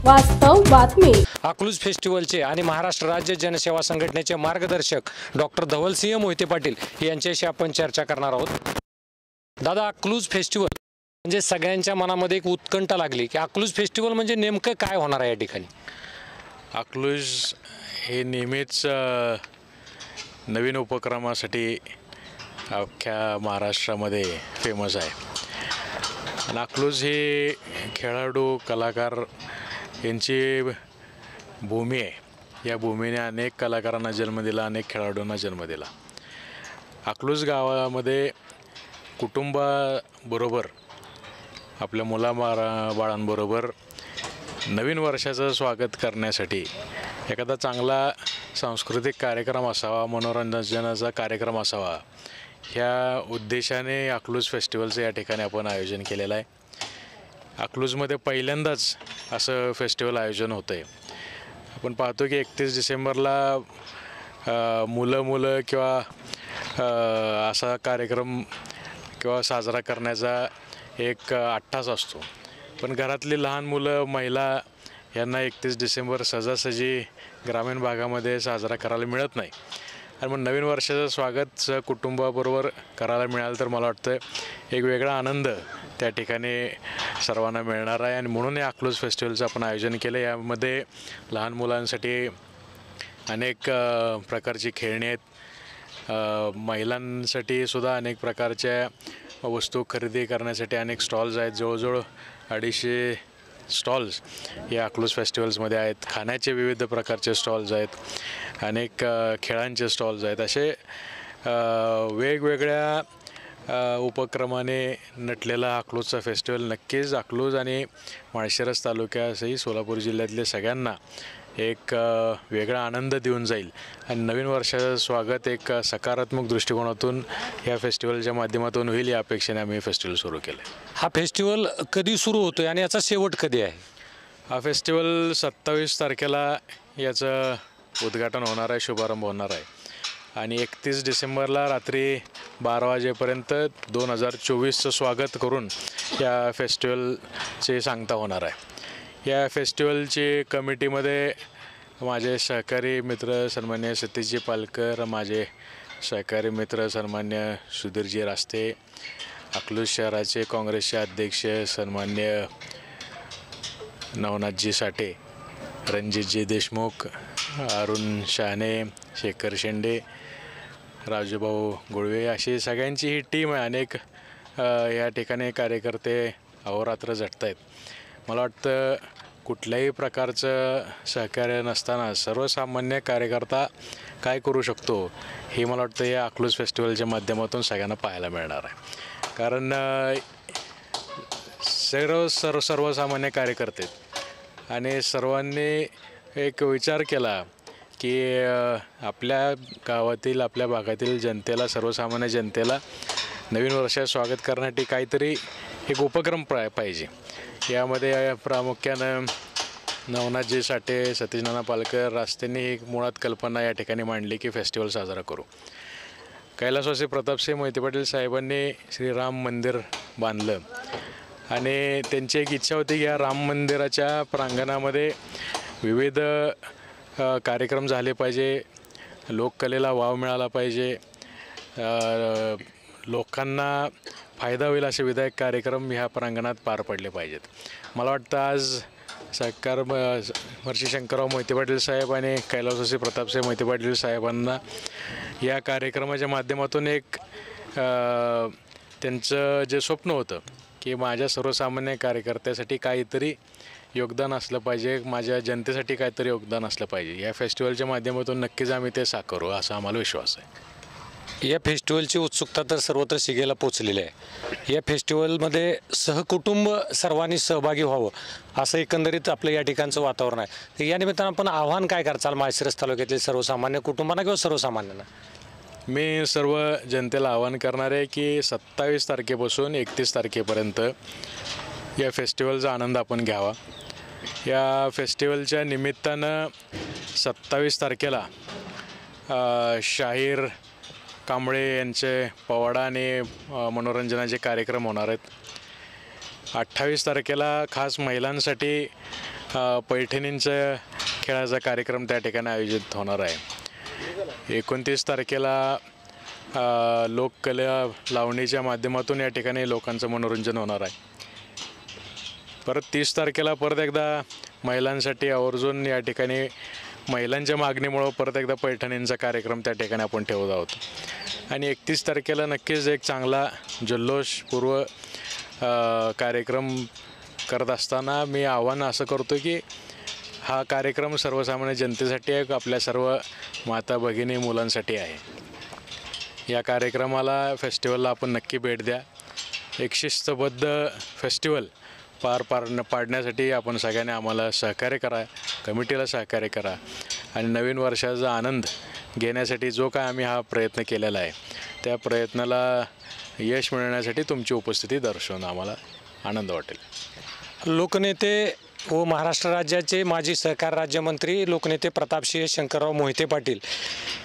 वास्तव बातमी. अकलूज फेस्टिवलचे आणि महाराष्ट्र राज्य जनसेवा संघटनेचे मार्गदर्शक डॉक्टर धवलसिंह मोहिते पाटील यांच्याशी आपण चर्चा करणार आहोत. दादा, अकलूज फेस्टिवल म्हणजे सगळ्यांच्या मनामध्ये एक उत्कंठा लागली की अकलूज फेस्टिवल म्हणजे नेमकं काय होणार आहे या ठिकाणी. अकलूज हे नेहमीच नवीन उपक्रमासाठी अख्ख्या महाराष्ट्रामध्ये फेमस आहे. आणि अकलूज हे खेळाडू कलाकार यांची भूमी आहे. या भूमीने अनेक कलाकारांना जन्म दिला, अनेक खेळाडूंना जन्म दिला. अकलूज गावामध्ये कुटुंबाबरोबर आपल्या बाळांबरोबर नवीन वर्षाचं स्वागत करण्यासाठी एखादा चांगला सांस्कृतिक कार्यक्रम असावा, मनोरंजनाचा कार्यक्रम असावा, ह्या उद्देशाने अकलूज फेस्टिवलचं या ठिकाणी आपण आयोजन केलेलं आहे. अकलूजमध्ये पहिल्यांदाच असं फेस्टिवल आयोजन होतं आहे. आपण पाहतो की 31 डिसेंबरला मुलं किंवा असा कार्यक्रम किंवा साजरा करण्याचा एक अट्टास असतो. पण घरातली लहान मुलं, महिला यांना 31 डिसेंबर सहजासहजी ग्रामीण भागामध्ये साजरा करायला मिळत नाही. आणि मग नवीन वर्षाचं स्वागत कुटुंबाबरोबर करायला मिळालं तर मला वाटतं एक वेगळा आनंद त्या ठिकाणी सर्वांना मिळणार आहे. आणि म्हणून या अकलूज फेस्टिवलचं आपण आयोजन केलं. यामध्ये लहान मुलांसाठी अनेक प्रकारची खेळणी आहेत. महिलांसाठी सुद्धा अनेक प्रकारच्या वस्तू खरेदी करण्यासाठी अनेक स्टॉल्स आहेत. जवळजवळ 250 स्टॉल्स या अकलूज फेस्टिवल्समध्ये आहेत. खाण्याचे विविध प्रकारचे स्टॉल्स आहेत, अनेक खेळांचे स्टॉल्स आहेत. असे वेगवेगळ्या उपक्रमाने नटलेला अकलूजचा फेस्टिवल नक्कीच अकलूज आणि माळशिरस तालुक्यासही सोलापूर जिल्ह्यातले सगळ्यांना एक वेगळा आनंद देऊन जाईल. आणि नवीन वर्षाचं स्वागत एक सकारात्मक दृष्टिकोनातून या फेस्टिवलच्या माध्यमातून होईल या अपेक्षेने आम्ही फेस्टिवल सुरू केलं आहे. हा फेस्टिवल कधी सुरू होतो आहे आणि याचा शेवट कधी आहे. हा फेस्टिवल 27 तारखेला याचं उद्घाटन होणार आहे, शुभारंभ होणार आहे. आणि 31 डिसेंबरला रात्री 12 वाजेपर्यंत 2024चं स्वागत करून या फेस्टिवलची सांगता होणार आहे. या फेस्टिवलची कमिटीमध्ये माझे सहकारी मित्र सन्मान्य सतीशजी पालकर, माझे सहकारी मित्र सन्मान्य सुधीरजी रास्ते, अकलूज शहराचे काँग्रेसचे अध्यक्ष सन्मान्य नवनाथजी साठे, रणजितजी देशमुख, अरुण शहाणे, शेखर शेंडे, राजूभाऊ गुळवे, अशी सगळ्यांची ही टीम आहे. अनेक या ठिकाणी कार्यकर्ते अहोरात्र झटत आहेत. मला वाटतं कुठल्याही प्रकारचं सहकार्य नसताना सर्वसामान्य कार्यकर्ता काय करू शकतो हे मला वाटतं या अकलूज फेस्टिवलच्या माध्यमातून सगळ्यांना पाहायला मिळणार आहे. कारण सर्वसामान्य कार्यकर्ते आहेत आणि सर्वांनी एक विचार केला की आपल्या गावातील, आपल्या भागातील जनतेला, सर्वसामान्य जनतेला नवीन वर्षात स्वागत करण्यासाठी काहीतरी एक उपक्रम पाहिजे. यामध्ये प्रामुख्यानं नवनाथजी साठे, सतीश नाना पालकर रास्तेंनी एक मुळात कल्पना या ठिकाणी मांडली की फेस्टिवल साजरा करू. कैलासवासी प्रतापसिंह मोहिते पाटील साहेबांनी श्रीराम मंदिर बांधलं आणि त्यांची एक इच्छा होती की या राम मंदिराच्या प्रांगणामध्ये विविध कार्यक्रम झाले पाहिजे, लोककलेला वाव मिळाला पाहिजे, लोकांना फायदा होईल असे विधायक कार्यक्रम ह्या प्रांगणात पार पडले पाहिजेत. मला वाटतं आज सरकार महर्षी शंकरराव मोहिते पाटील साहेब आणि कैलासवासी प्रतापसिंह मोहिते पाटील साहेबांना या कार्यक्रमाच्या माध्यमातून एक त्यांचं जे स्वप्न होतं की माझ्या सर्वसामान्य कार्यकर्त्यासाठी काहीतरी योगदान असलं पाहिजे, माझ्या जनतेसाठी काहीतरी योगदान असलं पाहिजे, या फेस्टिवलच्या माध्यमातून नक्कीच आम्ही ते साकारू असा आम्हाला विश्वास आहे. या फेस्टिवलची उत्सुकता तर सर्वत्र शिगेला पोचलेली आहे. या फेस्टिवलमध्ये सहकुटुंब सर्वांनी सहभागी व्हावं असं एकंदरीत आपलं या ठिकाणचं वातावरण आहे. तर या निमित्तानं आपण आव्हान काय कराल माळशिरस तालुक्यातील सर्वसामान्य कुटुंबांना किंवा सर्वसामान्यांना. मी सर्व जनतेला आवाहन करणार आहे की 27 तारखेपासून 31 तारखेपर्यंत या फेस्टिवलचा आनंद आपण घ्यावा. या फेस्टिवलच्या निमित्तानं 27 तारखेला शाहीर कांबळे यांचे पोवाडा आणि मनोरंजनाचे कार्यक्रम होणार आहेत. 28 तारखेला खास महिलांसाठी पैठणींचं खेळाचा कार्यक्रम त्या ठिकाणी आयोजित होणार आहे. 29 तारखेला लोककला लावणीच्या माध्यमातून या ठिकाणी लोकांचं मनोरंजन होणार आहे. परत 30 तारखेला परत एकदा महिलांसाठी आवर्जून या ठिकाणी महिलांच्या मागणीमुळं परत एकदा पैठणींचा कार्यक्रम त्या ठिकाणी आपण ठेवत आहोत. आणि 31 तारखेला नक्कीच एक चांगला जल्लोषपूर्व कार्यक्रम करत असताना मी आव्हान असं करतो की हा कार्यक्रम सर्वसामान्य जनतेसाठी आहे, आपल्या सर्व माता भगिनी मुलांसाठी आहे. या कार्यक्रमाला फेस्टिवलला आपण नक्की भेट द्या. एक शिस्तबद्ध फेस्टिवल पाडण्यासाठी आपण सगळ्यांनी आम्हाला सहकार्य करा, कमिटीला सहकार्य करा आणि नवीन वर्षाचा आनंद घेण्यासाठी जो काय आम्ही हा प्रयत्न केलेला आहे त्या प्रयत्नाला यश मिळवण्यासाठी तुमची उपस्थिती दर्शवून आम्हाला आनंद वाटेल. लोकनेते व महाराष्ट्र राज्याचे माजी सहकार राज्यमंत्री लोकनेते प्रतापसिंह शंकरराव मोहिते पाटील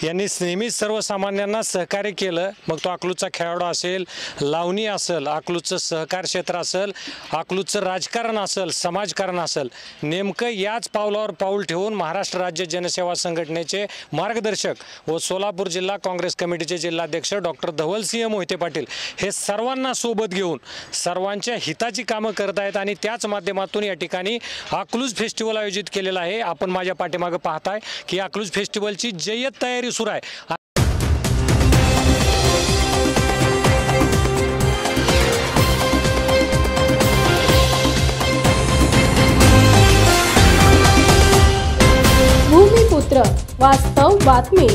यांनी नेहमीच सर्वसामान्यांना सहकार्य केलं. मग तो अकलूजचा खेळाडू असेल, लावणी असेल, अकलूजचं सहकार क्षेत्र असेल, अकलूजचं राजकारण असेल, समाजकारण असेल, नेमकं याच पावलावर पाऊल ठेवून महाराष्ट्र राज्य जनसेवा संघटनेचे मार्गदर्शक व सोलापूर जिल्हा काँग्रेस कमिटीचे जिल्हाध्यक्ष डॉक्टर धवलसिंह मोहिते पाटील हे सर्वांना सोबत घेऊन सर्वांच्या हिताची कामं करत आहेत आणि त्याच माध्यमातून या ठिकाणी अकलूज फेस्टिवल आयोजित केलेला आहे. आपण माझ्या पाठीमागे पाहताय की अकलूज फेस्टिवलची जय्यत तयारी सुरू आहे. भूमिपुत्र वास्तव बातमी.